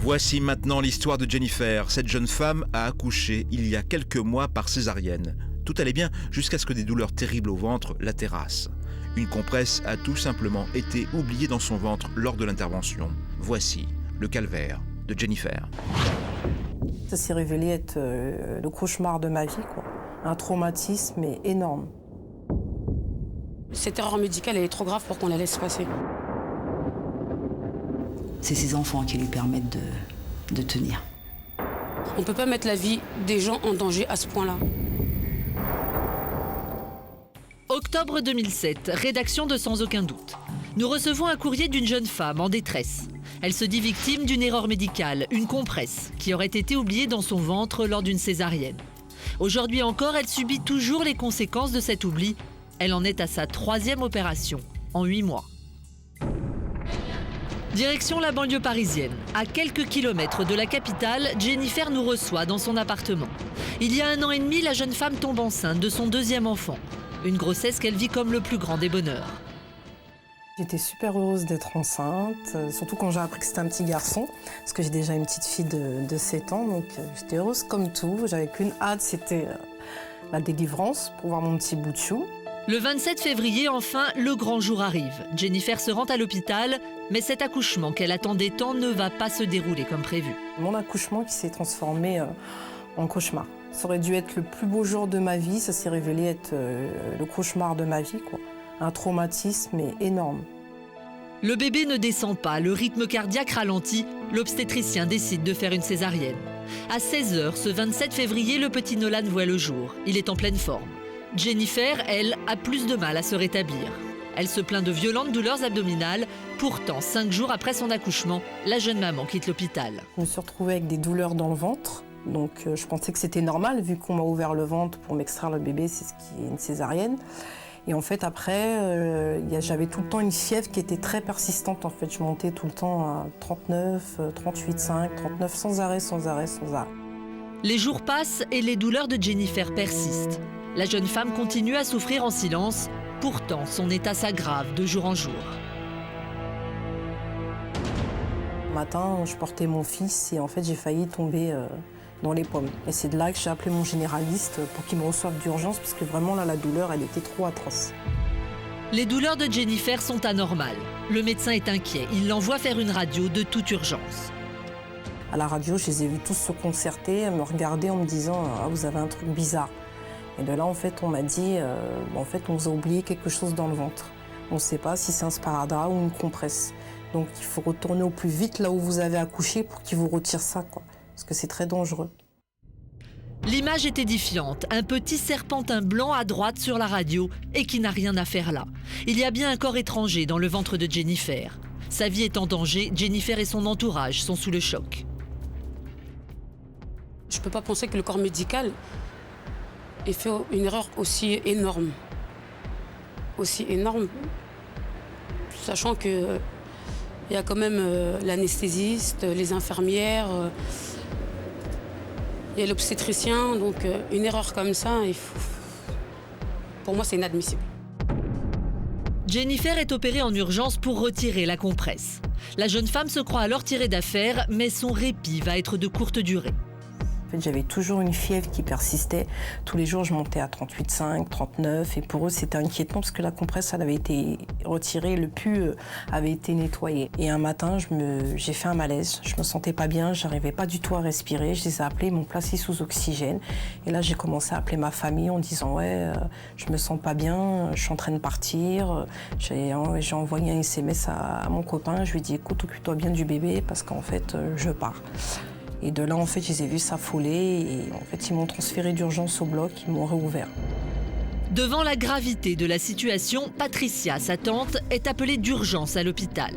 Voici maintenant l'histoire de Jennifer. Cette jeune femme a accouché il y a quelques mois par césarienne. Tout allait bien jusqu'à ce que des douleurs terribles au ventre la terrassent. Une compresse a tout simplement été oubliée dans son ventre lors de l'intervention. Voici le calvaire de Jennifer. Ça s'est révélé être le cauchemar de ma vie, quoi. Un traumatisme énorme. Cette erreur médicale, elle est trop grave pour qu'on la laisse passer. C'est ses enfants qui lui permettent de tenir. On ne peut pas mettre la vie des gens en danger à ce point-là. Octobre 2007, rédaction de Sans aucun doute. Nous recevons un courrier d'une jeune femme en détresse. Elle se dit victime d'une erreur médicale, une compresse, qui aurait été oubliée dans son ventre lors d'une césarienne. Aujourd'hui encore, elle subit toujours les conséquences de cet oubli. Elle en est à sa 3e opération, en 8 mois. Direction la banlieue parisienne. À quelques kilomètres de la capitale, Jennifer nous reçoit dans son appartement. Il y a 1 an et demi, la jeune femme tombe enceinte de son 2e enfant. Une grossesse qu'elle vit comme le plus grand des bonheurs. J'étais super heureuse d'être enceinte, surtout quand j'ai appris que c'était un petit garçon, parce que j'ai déjà une petite fille de 7 ans, donc j'étais heureuse comme tout. J'avais qu'une hâte, c'était la délivrance pour voir mon petit bout de chou. Le 27 février, enfin, le grand jour arrive. Jennifer se rend à l'hôpital, mais cet accouchement qu'elle attendait tant ne va pas se dérouler comme prévu. Mon accouchement qui s'est transformé en cauchemar. Ça aurait dû être le plus beau jour de ma vie, ça s'est révélé être le cauchemar de ma vie, quoi. Un traumatisme énorme. Le bébé ne descend pas, le rythme cardiaque ralentit, l'obstétricien décide de faire une césarienne. À 16h, ce 27 février, le petit Nolan voit le jour. Il est en pleine forme. Jennifer, elle, a plus de mal à se rétablir. Elle se plaint de violentes douleurs abdominales. Pourtant, 5 jours après son accouchement, la jeune maman quitte l'hôpital. Je me suis retrouvée avec des douleurs dans le ventre. Donc je pensais que c'était normal, vu qu'on m'a ouvert le ventre pour m'extraire le bébé, c'est ce qui est une césarienne. Et en fait, après, j'avais tout le temps une fièvre qui était très persistante. En fait, je montais tout le temps à 39, 38,5, 39, sans arrêt. Les jours passent et les douleurs de Jennifer persistent. La jeune femme continue à souffrir en silence. Pourtant, son état s'aggrave de jour en jour. Le matin, je portais mon fils et en fait, j'ai failli tomber dans les pommes. Et c'est de là que j'ai appelé mon généraliste pour qu'il me reçoive d'urgence parce que vraiment, là, la douleur, elle était trop atroce. Les douleurs de Jennifer sont anormales. Le médecin est inquiet. Il l'envoie faire une radio de toute urgence. À la radio, je les ai vus tous se concerter, me regarder en me disant « Ah, vous avez un truc bizarre ». Et de là, en fait, on m'a dit en fait, on vous a oublié quelque chose dans le ventre. On ne sait pas si c'est un sparadrap ou une compresse. Donc, il faut retourner au plus vite là où vous avez accouché pour qu'ils vous retirent ça, quoi. Parce que c'est très dangereux. L'image est édifiante. Un petit serpentin blanc à droite sur la radio et qui n'a rien à faire là. Il y a bien un corps étranger dans le ventre de Jennifer. Sa vie est en danger. Jennifer et son entourage sont sous le choc. Je ne peux pas penser que le corps médical ait fait une erreur aussi énorme. Aussi énorme, sachant qu'il y a quand même l'anesthésiste, les infirmières, il y a l'obstétricien, donc une erreur comme ça, pour moi c'est inadmissible. Jennifer est opérée en urgence pour retirer la compresse. La jeune femme se croit alors tirée d'affaire, mais son répit va être de courte durée. En fait, j'avais toujours une fièvre qui persistait. Tous les jours, je montais à 38,5, 39. Et pour eux, c'était inquiétant parce que la compresse, elle avait été retirée, le pus avait été nettoyé. Et un matin, j'ai fait un malaise. Je me sentais pas bien, j'arrivais pas du tout à respirer. Je les ai appelés, ils m'ont placé sous oxygène. Et là, j'ai commencé à appeler ma famille en disant « Ouais, je me sens pas bien, je suis en train de partir. » J'ai envoyé un SMS à mon copain. Je lui ai dit « Écoute, occupe-toi bien du bébé parce qu'en fait, je pars. » Et de là, en fait, je les ai vus s'affoler et en fait, ils m'ont transféré d'urgence au bloc, ils m'ont réouvert. Devant la gravité de la situation, Patricia, sa tante, est appelée d'urgence à l'hôpital.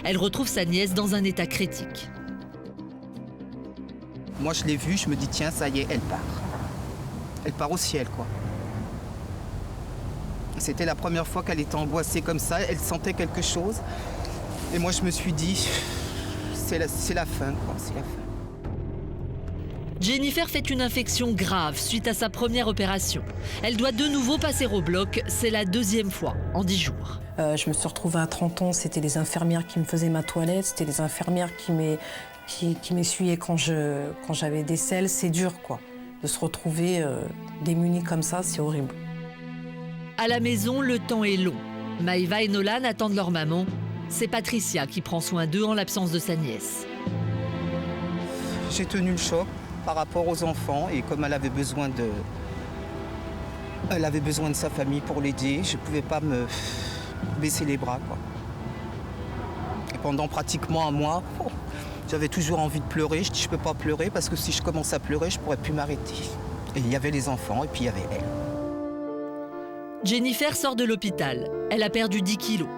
Elle retrouve sa nièce dans un état critique. Moi, je l'ai vue, je me dis, tiens, ça y est, elle part. Elle part au ciel, quoi. C'était la première fois qu'elle était angoissée comme ça, elle sentait quelque chose. Et moi, je me suis dit, c'est la fin, quoi, c'est la fin. Jennifer fait une infection grave suite à sa première opération. Elle doit de nouveau passer au bloc, c'est la 2e fois en 10 jours. Je me suis retrouvée à 30 ans, c'était les infirmières qui me faisaient ma toilette, c'était les infirmières qui m'essuyait quand j'avais des selles, c'est dur, quoi. De se retrouver démunie comme ça, c'est horrible. À la maison, le temps est long. Maëva et Nolan attendent leur maman. C'est Patricia qui prend soin d'eux en l'absence de sa nièce. J'ai tenu le choc par rapport aux enfants et comme elle avait besoin de sa famille pour l'aider, je ne pouvais pas me baisser les bras, quoi. Et pendant pratiquement un mois, j'avais toujours envie de pleurer. Je dis je ne peux pas pleurer parce que si je commence à pleurer, je ne pourrais plus m'arrêter. Et il y avait les enfants et puis il y avait elle. Jennifer sort de l'hôpital. Elle a perdu 10 kilos.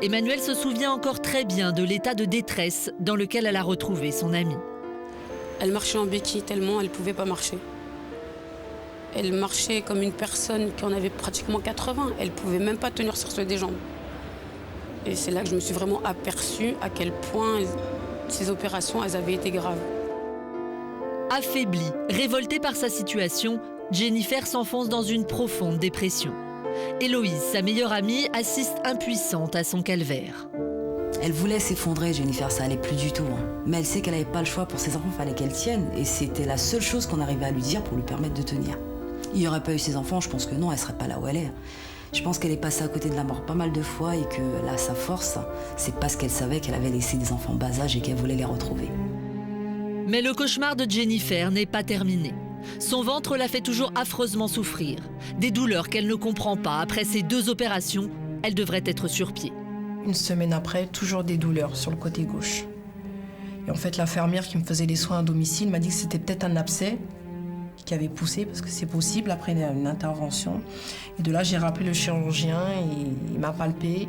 Emmanuelle se souvient encore très bien de l'état de détresse dans lequel elle a retrouvé son amie. Elle marchait en béquille tellement elle ne pouvait pas marcher. Elle marchait comme une personne qui en avait pratiquement 80. Elle ne pouvait même pas tenir sur ses deux jambes. Et c'est là que je me suis vraiment aperçue à quel point ces opérations elles avaient été graves. Affaiblie, révoltée par sa situation, Jennifer s'enfonce dans une profonde dépression. Héloïse, sa meilleure amie, assiste impuissante à son calvaire. Elle voulait s'effondrer, Jennifer, ça allait plus du tout. Mais elle sait qu'elle n'avait pas le choix pour ses enfants, il fallait qu'elle tienne. Et c'était la seule chose qu'on arrivait à lui dire pour lui permettre de tenir. Il n'y aurait pas eu ses enfants, je pense que non, elle ne serait pas là où elle est. Je pense qu'elle est passée à côté de la mort pas mal de fois et que là, sa force, c'est parce qu'elle savait qu'elle avait laissé des enfants bas âge et qu'elle voulait les retrouver. Mais le cauchemar de Jennifer n'est pas terminé. Son ventre la fait toujours affreusement souffrir. Des douleurs qu'elle ne comprend pas. Après ces 2 opérations, elle devrait être sur pied. Une semaine après, toujours des douleurs sur le côté gauche. Et en fait, l'infirmière qui me faisait les soins à domicile m'a dit que c'était peut-être un abcès qui avait poussé, parce que c'est possible après une intervention. Et de là, j'ai rappelé le chirurgien, et il m'a palpé.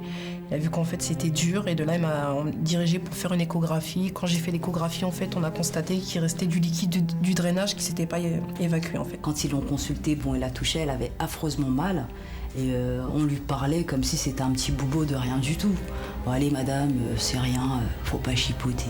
Il a vu qu'en fait, c'était dur, et de là, il m'a dirigé pour faire une échographie. Quand j'ai fait l'échographie, en fait, on a constaté qu'il restait du liquide du drainage qui ne s'était pas évacué, en fait. Quand ils l'ont consultée, bon, il la touchait, elle avait affreusement mal. Et on lui parlait comme si c'était un petit boubot de rien du tout. Bon, allez, madame, c'est rien, faut pas chipoter.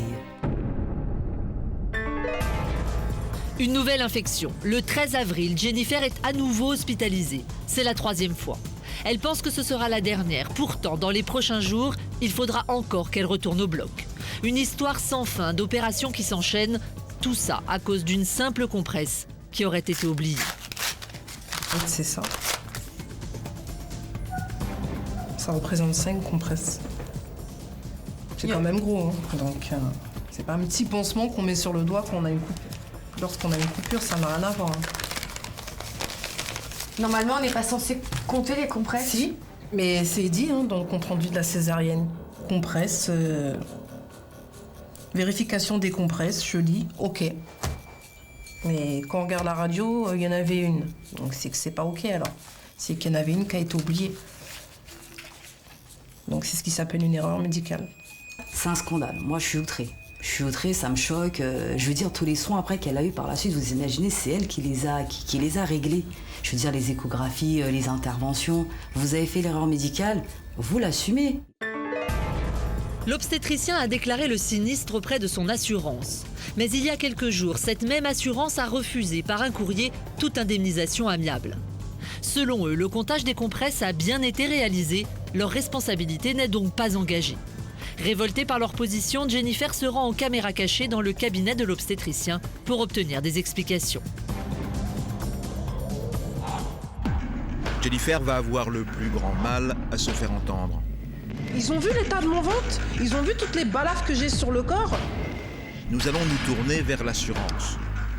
Une nouvelle infection. Le 13 avril, Jennifer est à nouveau hospitalisée. C'est la 3e fois. Elle pense que ce sera la dernière. Pourtant, dans les prochains jours, il faudra encore qu'elle retourne au bloc. Une histoire sans fin d'opérations qui s'enchaînent. Tout ça à cause d'une simple compresse qui aurait été oubliée. C'est ça. Ça représente 5 compresses. C'est quand même gros, hein. Donc c'est pas un petit pansement qu'on met sur le doigt quand on a une coupure. Lorsqu'on a une coupure, ça n'a rien à voir. Normalement, on n'est pas censé compter les compresses. Si, mais c'est dit dans le compte-rendu de la césarienne. Compresse, vérification des compresses, je lis, ok. Mais quand on regarde la radio, il y en avait une. Donc c'est que c'est pas ok alors. C'est qu'il y en avait une qui a été oubliée. Donc c'est ce qui s'appelle une erreur médicale. C'est un scandale. Moi, je suis outrée. Je suis outrée, ça me choque. Je veux dire, tous les soins après qu'elle a eu par la suite, vous imaginez, c'est elle qui les a réglés. Je veux dire, les échographies, les interventions. Vous avez fait l'erreur médicale, vous l'assumez. L'obstétricien a déclaré le sinistre auprès de son assurance. Mais il y a quelques jours, cette même assurance a refusé par un courrier toute indemnisation amiable. Selon eux, le comptage des compresses a bien été réalisé. Leur responsabilité n'est donc pas engagée. Révoltée par leur position, Jennifer se rend en caméra cachée dans le cabinet de l'obstétricien pour obtenir des explications. Jennifer va avoir le plus grand mal à se faire entendre. Ils ont vu l'état de mon ventre? Ils ont vu toutes les balafres que j'ai sur le corps? Nous allons nous tourner vers l'assurance.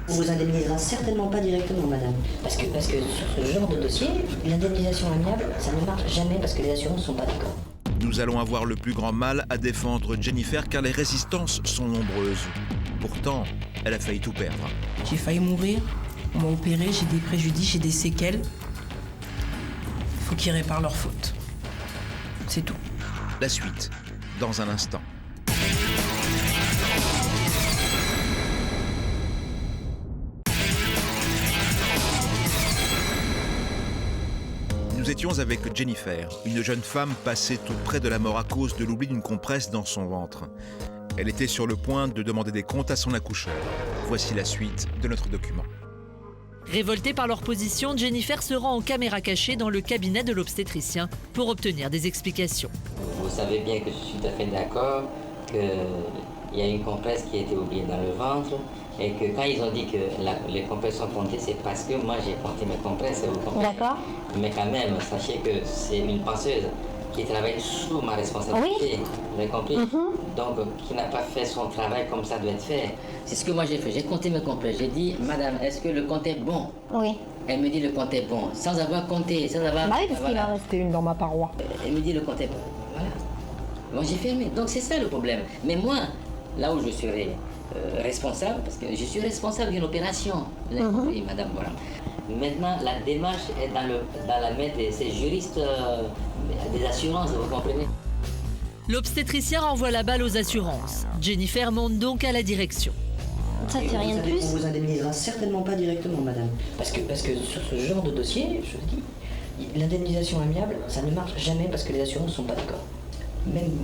On vous indemnisera certainement pas directement, madame. Parce que sur ce genre de dossier, l'indemnisation amiable, ça ne marche jamais parce que les assurances ne sont pas d'accord. Nous allons avoir le plus grand mal à défendre Jennifer car les résistances sont nombreuses. Pourtant, elle a failli tout perdre. J'ai failli mourir, on m'a opéré, j'ai des préjudices, j'ai des séquelles. Il faut qu'ils réparent leurs fautes. C'est tout. La suite, dans un instant. Nous étions avec Jennifer, une jeune femme passée tout près de la mort à cause de l'oubli d'une compresse dans son ventre. Elle était sur le point de demander des comptes à son accoucheur. Voici la suite de notre document. Révoltée par leur position, Jennifer se rend en caméra cachée dans le cabinet de l'obstétricien pour obtenir des explications. Vous savez bien que je suis tout à fait d'accord, que il y a une compresse qui a été oubliée dans le ventre. Et que quand ils ont dit que les compresses sont comptées, c'est parce que moi j'ai compté mes compresses. D'accord. Mais quand même, sachez que c'est une penseuse qui travaille sous ma responsabilité. Vous avez compris? Donc, qui n'a pas fait son travail comme ça doit être fait. C'est ce que moi j'ai fait. J'ai compté mes compresses. J'ai dit, madame, est-ce que le compte est bon? Oui. Elle me dit le compte est bon, sans avoir compté, sans avoir... Bah oui, parce qu'il en restait une dans ma paroi. Elle me dit le compte est bon. Voilà. Moi j'ai fermé. Donc c'est ça le problème. Mais moi, là où je serai responsable, parce que je suis responsable d'une opération. Vous avez compris, madame, voilà. Maintenant, la démarche est dans la main de ces juristes des assurances, vous comprenez? L'obstétricien renvoie la balle aux assurances. Jennifer monte donc à la direction. Ça fait rien de plus. On vous indemnisera certainement pas directement, madame. Parce que sur ce genre de dossier, je vous dis, l'indemnisation amiable, ça ne marche jamais parce que les assurances ne sont pas d'accord.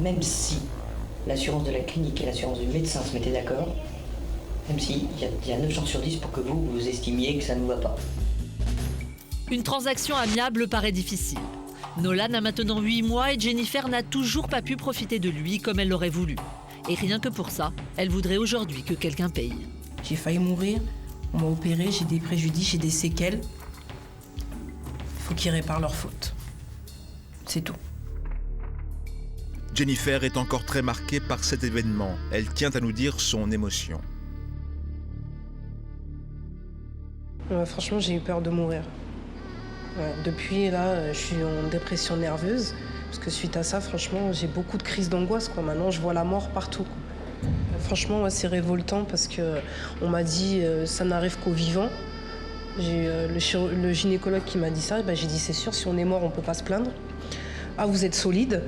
Même si l'assurance de la clinique et l'assurance du médecin se mettaient d'accord, même si il y a 9 chances sur 10 pour que vous estimiez que ça ne va pas. Une transaction amiable paraît difficile. Nolan a maintenant 8 mois et Jennifer n'a toujours pas pu profiter de lui comme elle l'aurait voulu. Et rien que pour ça, elle voudrait aujourd'hui que quelqu'un paye. J'ai failli mourir, on m'a opéré, j'ai des préjudices, j'ai des séquelles. Il faut qu'ils réparent leurs fautes. C'est tout. Jennifer est encore très marquée par cet événement. Elle tient à nous dire son émotion. Franchement, j'ai eu peur de mourir. Depuis, là, je suis en dépression nerveuse. Parce que suite à ça, franchement, j'ai beaucoup de crises d'angoisse, quoi. Maintenant, je vois la mort partout, quoi. Franchement, c'est révoltant parce qu'on m'a dit ça n'arrive qu'aux vivants. J'ai le gynécologue qui m'a dit ça. J'ai dit c'est sûr, si on est mort, on ne peut pas se plaindre. Ah, vous êtes solide,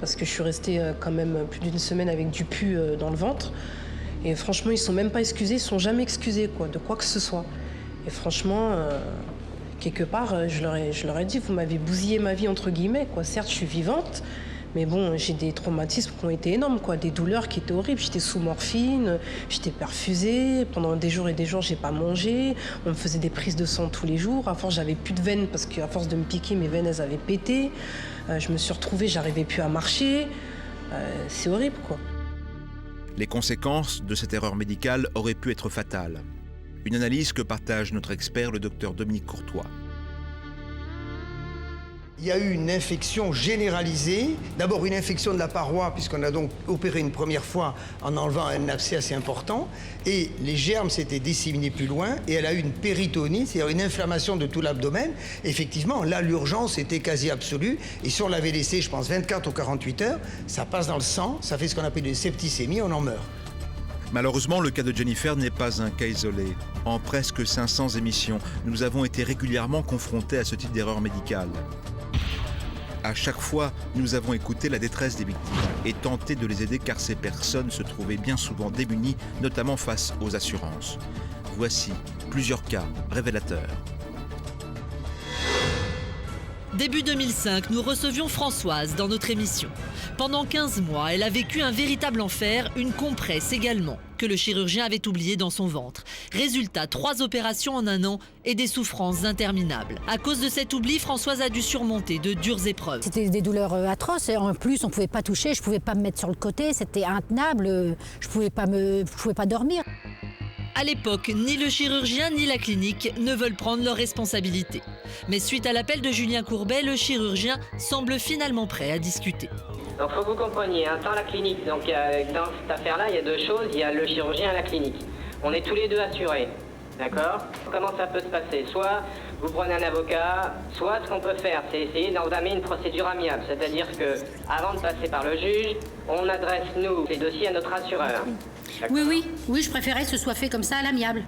parce que je suis restée quand même plus d'une semaine avec du pus dans le ventre. Et franchement, ils ne sont même pas excusés, ils ne sont jamais excusés, quoi, de quoi que ce soit. Et franchement, quelque part, je leur ai dit, vous m'avez bousillé ma vie, entre guillemets, quoi. Certes, je suis vivante, mais bon, j'ai des traumatismes qui ont été énormes, quoi. Des douleurs qui étaient horribles. J'étais sous morphine, j'étais perfusée. Pendant des jours et des jours, j'ai pas mangé. On me faisait des prises de sang tous les jours. À force, j'avais plus de veines parce qu'à force de me piquer, mes veines, elles avaient pété. Je me suis retrouvée, j'arrivais plus à marcher. C'est horrible, quoi. Les conséquences de cette erreur médicale auraient pu être fatales. Une analyse que partage notre expert, le docteur Dominique Courtois. Il y a eu une infection généralisée. D'abord une infection de la paroi, puisqu'on a donc opéré une première fois en enlevant un abcès assez important. Et les germes s'étaient disséminés plus loin. Et elle a eu une péritonie, c'est-à-dire une inflammation de tout l'abdomen. Effectivement, là, l'urgence était quasi absolue. Et si on l'avait laissé, je pense, 24 ou 48 heures, ça passe dans le sang, ça fait ce qu'on appelle une septicémie, on en meurt. Malheureusement, le cas de Jennifer n'est pas un cas isolé. En presque 500 émissions, nous avons été régulièrement confrontés à ce type d'erreur médicale. À chaque fois, nous avons écouté la détresse des victimes et tenté de les aider car ces personnes se trouvaient bien souvent démunies, notamment face aux assurances. Voici plusieurs cas révélateurs. Début 2005, nous recevions Françoise dans notre émission. Pendant 15 mois, elle a vécu un véritable enfer, une compresse également, que le chirurgien avait oubliée dans son ventre. Résultat, 3 opérations en 1 an et des souffrances interminables. À cause de cet oubli, Françoise a dû surmonter de dures épreuves. C'était des douleurs atroces. En plus, on ne pouvait pas toucher, je ne pouvais pas me mettre sur le côté, c'était intenable, je ne pouvais pas dormir. À l'époque, ni le chirurgien ni la clinique ne veulent prendre leurs responsabilités. Mais suite à l'appel de Julien Courbet, le chirurgien semble finalement prêt à discuter. Donc il faut que vous compreniez, dans la clinique, donc dans cette affaire-là, il y a 2 choses, il y a le chirurgien et la clinique. On est tous les 2 assurés, d'accord? Comment ça peut se passer? Soit vous prenez un avocat, soit ce qu'on peut faire, c'est essayer d'entamer une procédure amiable. C'est-à-dire que avant de passer par le juge, on adresse, nous, les dossiers à notre assureur. Oui, je préférais que ce soit fait comme ça à l'amiable.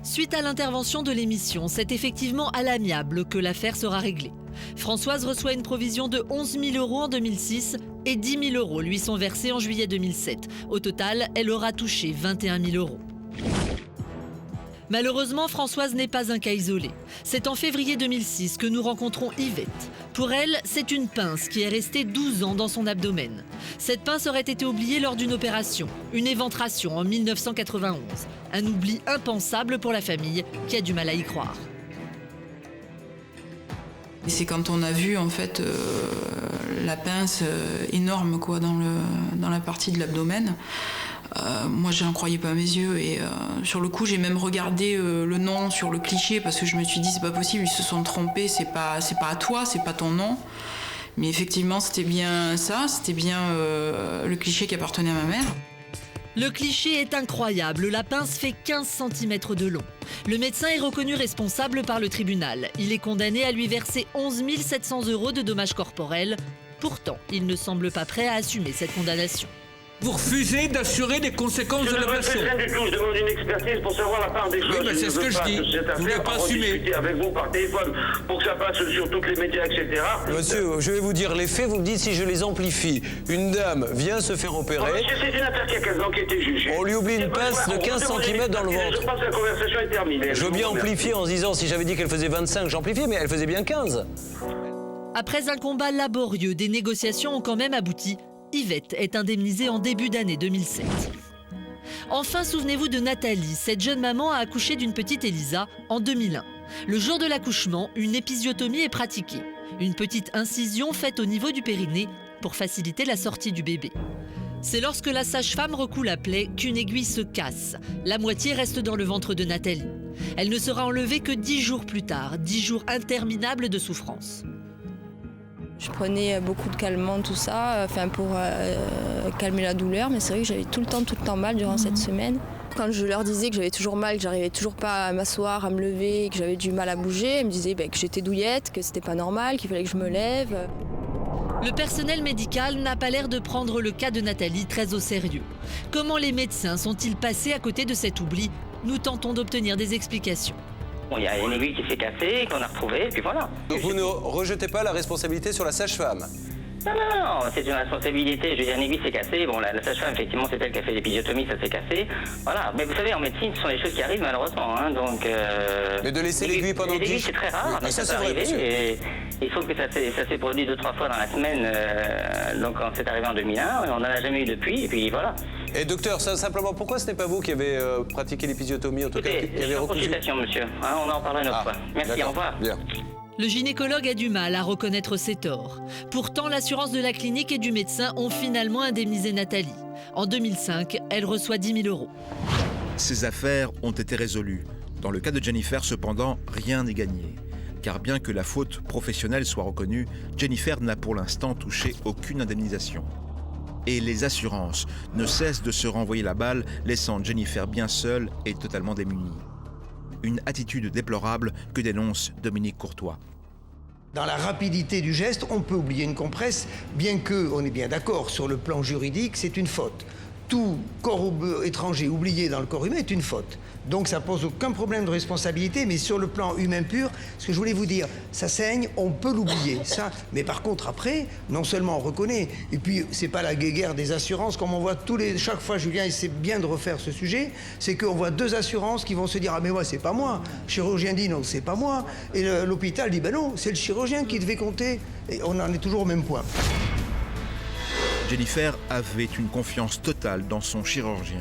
Suite à l'intervention de l'émission, c'est effectivement à l'amiable que l'affaire sera réglée. Françoise reçoit une provision de 11 000 € en 2006 et 10 000 € lui sont versés en juillet 2007. Au total, elle aura touché 21 000 €. Malheureusement, Françoise n'est pas un cas isolé. C'est en février 2006 que nous rencontrons Yvette. Pour elle, c'est une pince qui est restée 12 ans dans son abdomen. Cette pince aurait été oubliée lors d'une opération, une éventration en 1991. Un oubli impensable pour la famille qui a du mal à y croire. C'est quand on a vu en fait la pince énorme quoi, dans la partie de l'abdomen. Moi, je n'en croyais pas mes yeux et sur le coup, j'ai même regardé le nom sur le cliché parce que je me suis dit c'est pas possible, ils se sont trompés, c'est pas à toi, c'est pas ton nom. Mais effectivement, c'était bien ça, c'était bien le cliché qui appartenait à ma mère. Le cliché est incroyable, la pince fait 15 cm de long. Le médecin est reconnu responsable par le tribunal. Il est condamné à lui verser 11 700 € de dommages corporels. Pourtant, il ne semble pas prêt à assumer cette condamnation. Vous refusez d'assurer les conséquences de l'ablation. Je ne veux du tout, je demande une expertise pour savoir la part des choses. Oui, mais c'est ce que je dis. Vous ne voulez pas assumer. Discuter avec vous par téléphone pour que ça passe sur toutes les médias, etc. Monsieur, je vais vous dire les faits, vous me dites si je les amplifie. Une dame vient se faire opérer. Monsieur, c'est une affaire qui a 15 ans qui a été jugée. On lui oublie une pince de 15 cm dans le ventre. Je pense que la conversation est terminée. Je veux bien amplifier en se disant si j'avais dit qu'elle faisait 25, j'amplifiais, mais elle faisait bien 15. Après un combat laborieux, des négociations ont quand même abouti. Yvette est indemnisée en début d'année 2007. Enfin, souvenez-vous de Nathalie. Cette jeune maman a accouché d'une petite Elisa en 2001. Le jour de l'accouchement, une épisiotomie est pratiquée. Une petite incision faite au niveau du périnée pour faciliter la sortie du bébé. C'est lorsque la sage-femme recoue la plaie qu'une aiguille se casse. La moitié reste dans le ventre de Nathalie. Elle ne sera enlevée que 10 jours plus tard, 10 jours interminables de souffrance. Je prenais beaucoup de calmants, tout ça, pour calmer la douleur, mais c'est vrai que j'avais tout le temps mal durant cette semaine. Quand je leur disais que j'avais toujours mal, que j'arrivais toujours pas à m'asseoir, à me lever, que j'avais du mal à bouger, elles me disaient que j'étais douillette, que c'était pas normal, qu'il fallait que je me lève. Le personnel médical n'a pas l'air de prendre le cas de Nathalie très au sérieux. Comment les médecins sont-ils passés à côté de cet oubli? Nous tentons d'obtenir des explications. Il y a une aiguille qui s'est cassée, qu'on a retrouvée, et puis voilà. Donc vous ne rejetez pas la responsabilité sur la sage-femme? Non, c'est une responsabilité. Je veux dire, une aiguille s'est cassée. Bon, la sage-femme, effectivement, c'est elle qui a fait l'épisiotomie, ça s'est cassé. Voilà. Mais vous savez, en médecine, ce sont des choses qui arrivent malheureusement. Hein, donc, mais de laisser l'aiguille pendant 10 jours. L'aiguille, c'est très rare, mais ça peut arriver. Et il faut que ça s'est produit 2-3 fois dans la semaine. Donc, quand c'est arrivé en 2001, on n'en a jamais eu depuis, et puis voilà. Et docteur, simplement, pourquoi ce n'est pas vous qui avez pratiqué l'épisiotomie, en tout cas, qui avez recousu? Consultation, monsieur. Hein, on en parlera une autre fois. Merci, au revoir. Bien. Le gynécologue a du mal à reconnaître ses torts. Pourtant, l'assurance de la clinique et du médecin ont finalement indemnisé Nathalie. En 2005, elle reçoit 10 000 €. Ces affaires ont été résolues. Dans le cas de Jennifer, cependant, rien n'est gagné. Car bien que la faute professionnelle soit reconnue, Jennifer n'a pour l'instant touché aucune indemnisation. Et les assurances ne cessent de se renvoyer la balle, laissant Jennifer bien seule et totalement démunie. Une attitude déplorable que dénonce Dominique Courtois. Dans la rapidité du geste, on peut oublier une compresse, bien qu'on est bien d'accord sur le plan juridique, c'est une faute. Tout corps étranger oublié dans le corps humain est une faute. Donc ça pose aucun problème de responsabilité, mais sur le plan humain pur, ce que je voulais vous dire, ça saigne, on peut l'oublier, ça. Mais par contre, après, non seulement on reconnaît, et puis c'est pas la guéguerre des assurances, comme on voit chaque fois, Julien, et c'est bien de refaire ce sujet, c'est qu'on voit deux assurances qui vont se dire « Ah mais moi, c'est pas moi ». Le chirurgien dit « Non, c'est pas moi ». Et l'hôpital dit « Ben non, c'est le chirurgien qui devait compter ». Et on en est toujours au même point. Jennifer avait une confiance totale dans son chirurgien.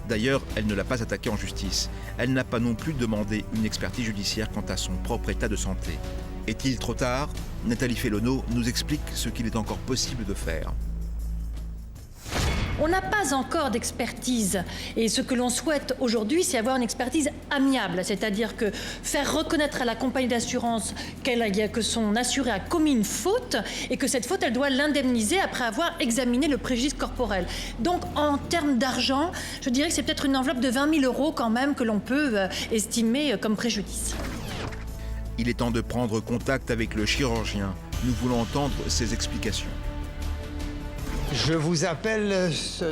D'ailleurs, elle ne l'a pas attaqué en justice. Elle n'a pas non plus demandé une expertise judiciaire quant à son propre état de santé. Est-il trop tard? Nathalie Fellono nous explique ce qu'il est encore possible de faire. On n'a pas encore d'expertise. Et ce que l'on souhaite aujourd'hui, c'est avoir une expertise amiable. C'est-à-dire que faire reconnaître à la compagnie d'assurance que son assuré a commis une faute et que cette faute, elle doit l'indemniser après avoir examiné le préjudice corporel. Donc, en termes d'argent, je dirais que c'est peut-être une enveloppe de 20 000 € quand même que l'on peut estimer comme préjudice. Il est temps de prendre contact avec le chirurgien. Nous voulons entendre ses explications. Je vous appelle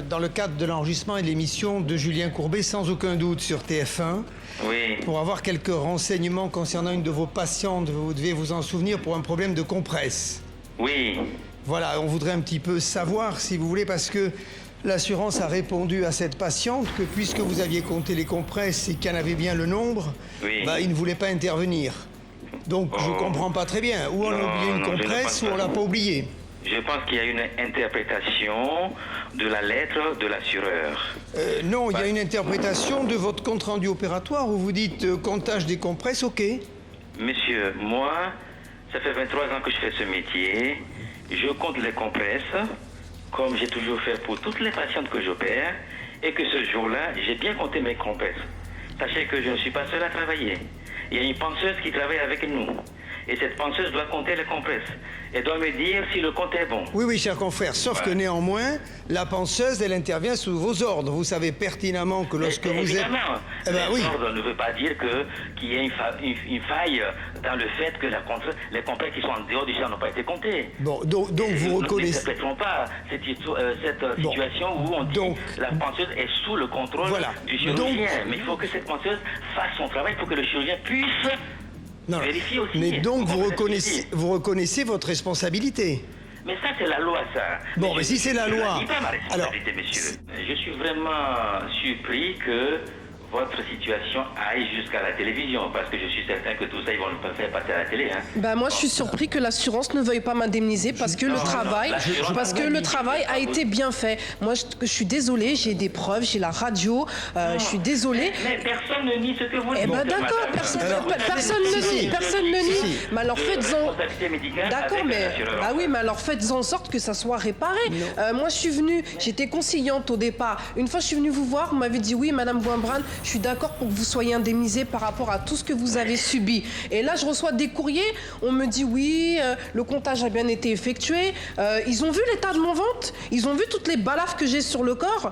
dans le cadre de l'enregistrement et de l'émission de Julien Courbet, sans aucun doute sur TF1, oui, pour avoir quelques renseignements concernant une de vos patientes, vous devez vous en souvenir, pour un problème de compresse. Oui. Voilà, on voudrait un petit peu savoir, si vous voulez, parce que l'assurance a répondu à cette patiente que puisque vous aviez compté les compresses et qu'il y en avait bien le nombre, oui, il ne voulait pas intervenir. Donc je ne comprends pas très bien, ou on a oublié une compresse ou on ne l'a pas oubliée. Je pense qu'il y a une interprétation de la lettre de l'assureur. Non, il y a une interprétation de votre compte-rendu opératoire où vous dites comptage des compresses, ok. Monsieur, moi, ça fait 23 ans que je fais ce métier je compte les compresses, comme j'ai toujours fait pour toutes les patientes que j'opère, et que ce jour-là, j'ai bien compté mes compresses. Sachez que je ne suis pas seul à travailler. Il y a une penseuse qui travaille avec nous. Et cette penseuse doit compter les compresses. Elle doit me dire si le compte est bon. Oui, cher confrère, sauf que néanmoins, la penseuse, elle intervient sous vos ordres. Vous savez pertinemment que lorsque vous êtes... Eh ben, oui. L'ordre ne veut pas dire qu'il y ait une faille dans le fait que les compresses qui sont en dehors du champ n'ont pas été comptées. Bon, donc vous reconnaissez... Ne répétons pas cette situation où on dit la penseuse est sous le contrôle du chirurgien. Mais il faut que cette penseuse fasse son travail pour que le chirurgien puisse... Non, aussi. Mais donc vous reconnaissez votre responsabilité. Mais ça, c'est la loi, ça. Bon, mais si c'est la loi... Je ne dis pas ma responsabilité, monsieur. Je suis vraiment surpris que votre situation aille jusqu'à la télévision, parce que je suis certain que tout ça, ils vont le faire passer à la télé. Hein. Moi, je suis surpris que l'assurance ne veuille pas m'indemniser parce que le travail a été bien fait. Moi, je suis désolée, j'ai des preuves, j'ai la radio, je suis désolée. Mais personne ne nie ce que vous dites. Eh ben d'accord, personne ne nie. Mais alors faites-en... D'accord, mais alors faites-en en sorte que ça soit réparé. Moi, je suis venue, j'étais conciliante au départ. Une fois, je suis venue vous voir, vous m'avez dit oui, Madame Boimbran, je suis d'accord pour que vous soyez indemnisée par rapport à tout ce que vous avez subi. Et là, je reçois des courriers, on me dit oui, le comptage a bien été effectué. Ils ont vu l'état de mon ventre, ils ont vu toutes les balafres que j'ai sur le corps.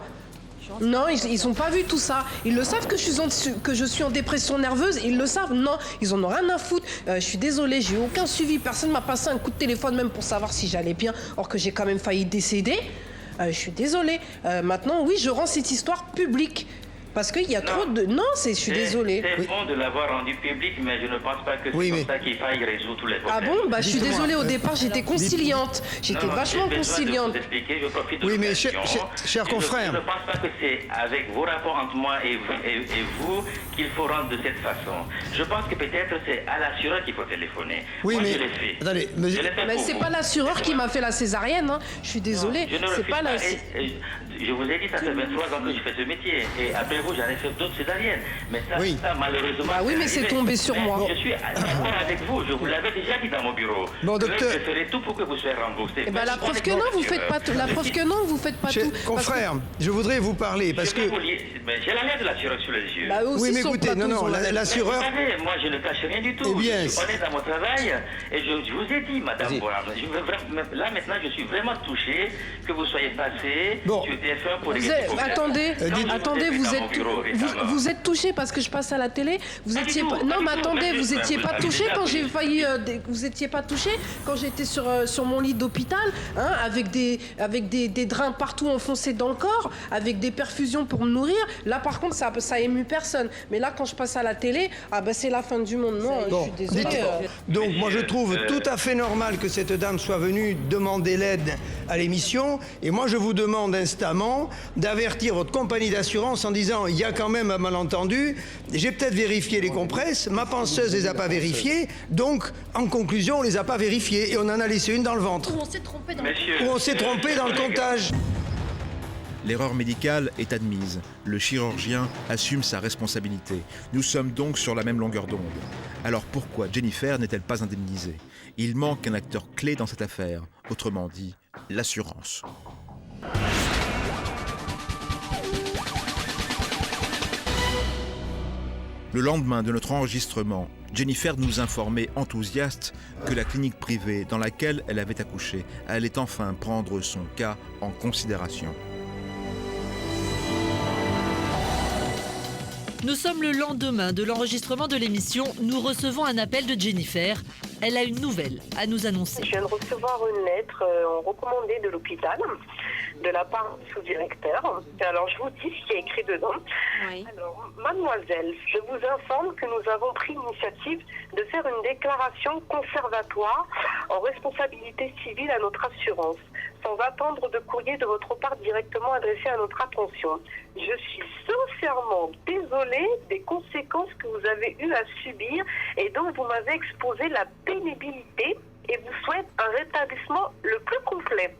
Non, ils n'ont pas vu tout ça. Ils le savent que je suis en dépression nerveuse. Ils le savent. Non, ils en ont rien à foutre. Je suis désolée, j'ai eu aucun suivi. Personne m'a passé un coup de téléphone même pour savoir si j'allais bien, or que j'ai quand même failli décéder. Je suis désolée. Maintenant, oui, je rends cette histoire publique. Parce qu'il y a trop de... Non, je suis désolée. C'est bon de l'avoir rendu public, mais je ne pense pas que c'est comme ça qu'il faille résoudre tous les problèmes. Ah bon? Je suis désolée, au départ, j'étais conciliante. J'étais vachement conciliante. Oui, mais cher confrère... Je ne pense pas que c'est avec vos rapports entre moi et vous qu'il faut rendre de cette façon. Je pense que peut-être c'est à l'assureur qu'il faut téléphoner. Oui, moi, mais... je l'ai fait. Attendez, mais c'est pas l'assureur qui m'a fait la césarienne. Hein. Je suis désolée. C'est pas la... Je vous ai dit, ça fait 23 ans que je fais ce métier. Et après vous, j'en ai fait d'autres césariennes. Mais ça malheureusement... oui, mais c'est tombé sur moi. Je suis d'accord avec vous. Je vous l'avais déjà dit dans mon bureau. Bon, docteur... Je ferai tout pour que vous soyez remboursé. La preuve que non, vous faites pas tout. La preuve que non, vous faites pas tout. Confrère, je voudrais vous parler parce que... J'ai la lettre de l'assureur sur les yeux. Oui, mais écoutez, non, l'assureur... Vous savez, moi, je ne cache rien du tout. Eh bien... Je suis honnête dans mon travail. Et je vous ai dit, Madame Boimbran, là, maintenant, je suis vraiment touché que vous soyez passé sur TF1 pour les Attendez, vous êtes touché parce que je passe à la télé. Vous étiez pas... Non, mais attendez, vous étiez pas touché quand j'ai failli. Vous étiez pas touché quand j'étais sur mon lit d'hôpital, hein, avec des drains partout enfoncés dans le corps, avec des perfusions pour me nourrir. Là, par contre, ça a ému personne. Mais là, quand je passe à la télé, c'est la fin du monde. Non, je suis désolée. Donc, moi, je trouve tout à fait normal que cette dame soit venue demander l'aide à l'émission. Et moi, je vous demande instamment d'avertir votre compagnie d'assurance en disant il y a quand même un malentendu, j'ai peut-être vérifié les compresses, ma penseuse les a pas vérifiées, donc en conclusion on les a pas vérifiées et on en a laissé une dans le ventre. Ou on s'est trompé dans le comptage. L'erreur médicale est admise. Le chirurgien assume sa responsabilité. Nous sommes donc sur la même longueur d'onde. Alors pourquoi Jennifer n'est-elle pas indemnisée? Il manque un acteur clé dans cette affaire, autrement dit, l'assurance. Le lendemain de notre enregistrement, Jennifer nous informait enthousiaste que la clinique privée dans laquelle elle avait accouché allait enfin prendre son cas en considération. Nous sommes le lendemain de l'enregistrement de l'émission. Nous recevons un appel de Jennifer. Elle a une nouvelle à nous annoncer. Je viens de recevoir une lettre en recommandé de l'hôpital de la part du sous-directeur. Alors, je vous dis ce qui est écrit dedans. Oui. Alors, mademoiselle, je vous informe que nous avons pris l'initiative de faire une déclaration conservatoire en responsabilité civile à notre assurance, sans attendre de courrier de votre part directement adressé à notre attention. Je suis sincèrement désolée des conséquences que vous avez eu à subir et dont vous m'avez exposé la pénibilité et vous souhaite un rétablissement le plus complet.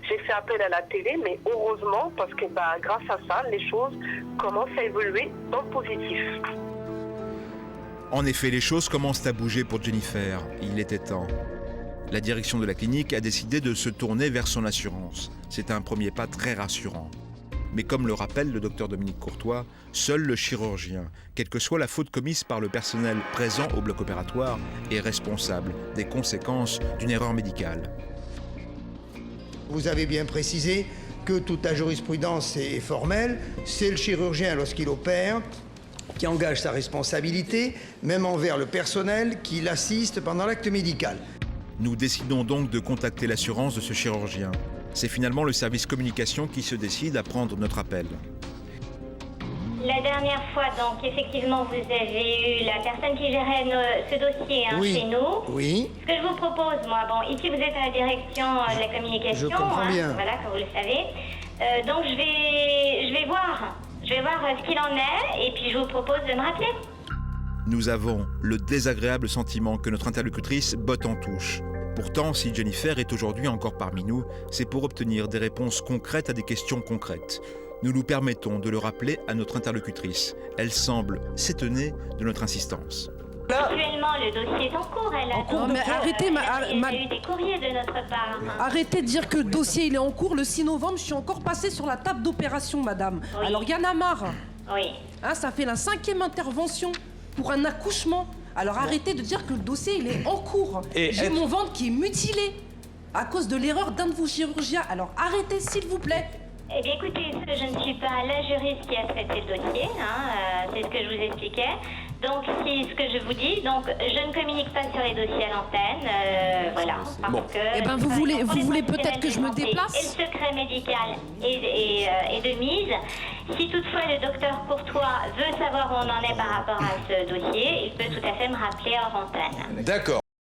J'ai fait appel à la télé, mais heureusement, parce que grâce à ça, les choses commencent à évoluer dans le positif. En effet, les choses commencent à bouger pour Jennifer. Il était temps. La direction de la clinique a décidé de se tourner vers son assurance. C'est un premier pas très rassurant. Mais comme le rappelle le docteur Dominique Courtois, seul le chirurgien, quelle que soit la faute commise par le personnel présent au bloc opératoire, est responsable des conséquences d'une erreur médicale. Vous avez bien précisé que toute la jurisprudence est formelle. C'est le chirurgien, lorsqu'il opère, qui engage sa responsabilité, même envers le personnel qui l'assiste pendant l'acte médical. Nous décidons donc de contacter l'assurance de ce chirurgien. C'est finalement le service communication qui se décide à prendre notre appel. La dernière fois, donc, effectivement, vous avez eu la personne qui gérait ce dossier chez nous. Oui. Ce que je vous propose, moi, bon, ici vous êtes à la direction de la communication. Je comprends bien. Voilà, comme vous le savez. Donc je vais voir ce qu'il en est et puis je vous propose de me rappeler. Nous avons le désagréable sentiment que notre interlocutrice botte en touche. Pourtant, si Jennifer est aujourd'hui encore parmi nous, c'est pour obtenir des réponses concrètes à des questions concrètes. Nous nous permettons de le rappeler à notre interlocutrice. Elle semble s'étonner de notre insistance. Actuellement, le dossier est en cours. Mais arrêtez, il y a eu des courriers de notre part. Arrêtez de dire que le dossier il est en cours. Le 6 novembre, je suis encore passée sur la table d'opération, madame. Oui. Alors, il y en a marre. Oui. Ça fait la 5e intervention pour un accouchement. Alors, arrêtez de dire que le dossier il est en cours. J'ai mon ventre qui est mutilé à cause de l'erreur d'un de vos chirurgiens. Alors, arrêtez, s'il vous plaît. Eh bien, écoutez, je ne suis pas la juriste qui a traité le dossier. C'est ce que je vous expliquais. Donc, c'est ce que je vous dis. Donc, je ne communique pas sur les dossiers à l'antenne. Voilà. Parce que eh ben, vous voulez peut-être que je me déplace? Et le secret médical est de mise. Si toutefois le docteur Courtois veut savoir où on en est par rapport à ce dossier, il peut tout à fait me rappeler hors antenne. D'accord.